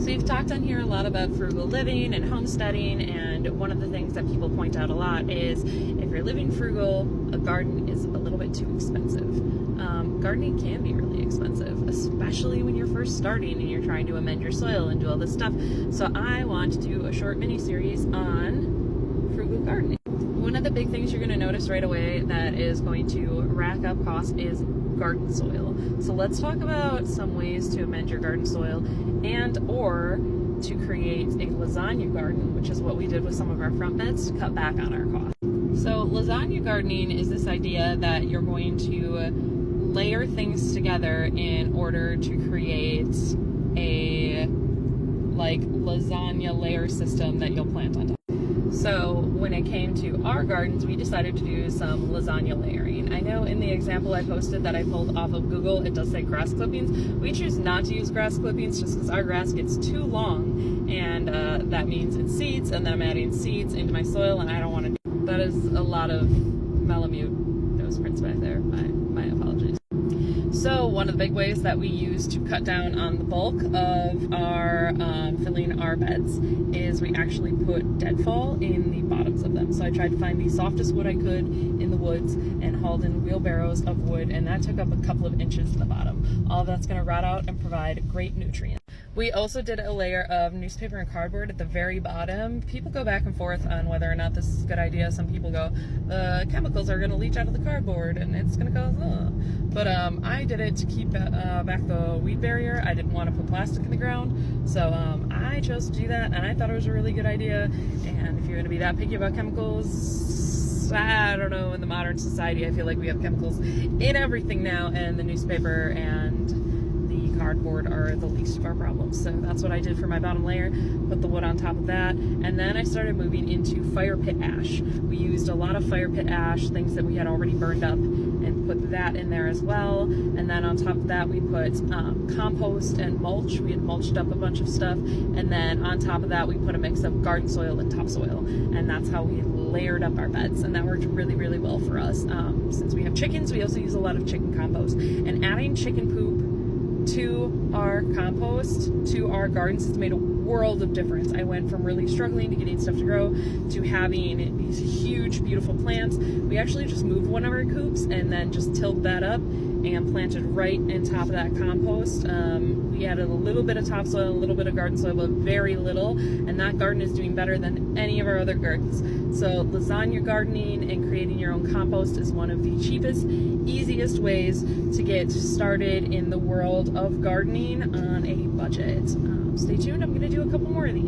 So we've talked on here a lot about frugal living and homesteading, and one of the things that people point out a lot is if you're living frugal, a garden is a little bit too expensive. Gardening can be really expensive, especially when you're first starting and you're trying to amend your soil and do all this stuff. So I want to do a short mini series on frugal gardening. One of the big things you're going to notice right away that is going to rack up costs is garden soil. So let's talk about some ways to amend your garden soil and or to create a lasagna garden, which is what we did with some of our front beds to cut back on our costs. So lasagna gardening is this idea that you're going to layer things together in order to create a lasagna layer system that you'll plant on top. So when it came to our gardens, we decided to do some lasagna layering. I know in the example I posted that I pulled off of Google, it does say grass clippings. We choose not to use grass clippings just because our grass gets too long, and that means it seeds, and then I'm adding seeds into my soil, and I don't want to do that. Is a lot of Malamute nose prints back there. My apologies. So one of the big ways that we use to cut down on the bulk of our filling our beds is we actually put deadfall in the bottoms of them. So I tried to find the softest wood I could in the woods and hauled in wheelbarrows of wood, and that took up a couple of inches in the bottom. All of that's going to rot out and provide great nutrients. We also did a layer of newspaper and cardboard at the very bottom. People go back and forth on whether or not this is a good idea. Some people go, the chemicals are going to leach out of the cardboard and it's going to cause, But I did it to keep back the weed barrier. I didn't want to put plastic in the ground. So I chose to do that, and I thought it was a really good idea. And if you're going to be that picky about chemicals, I don't know, in the modern society, I feel like we have chemicals in everything now, and the newspaper and cardboard are the least of our problems. So that's what I did for my bottom layer, put the wood on top of that, and then I started moving into fire pit ash. We used a lot of fire pit ash, things that we had already burned up, and put that in there as well. And then on top of that we put compost and mulch. We had mulched up a bunch of stuff, and then on top of that we put a mix of garden soil and topsoil, and that's how we layered up our beds, and that worked really, really well for us. Since we have chickens, we also use a lot of chicken compost, and adding chicken poop to our compost, to our gardens, has made a world of difference. I went from really struggling to getting stuff to grow to having these huge, beautiful plants. We actually just moved one of our coops and then just tilled that up and planted right in top of that compost. We added a little bit of topsoil, a little bit of garden soil, but very little, and that garden is doing better than any of our other gardens. So lasagna gardening and creating your own compost is one of the cheapest, easiest ways to get started in the world of gardening on a budget. Stay tuned, I'm going to do a couple more of these.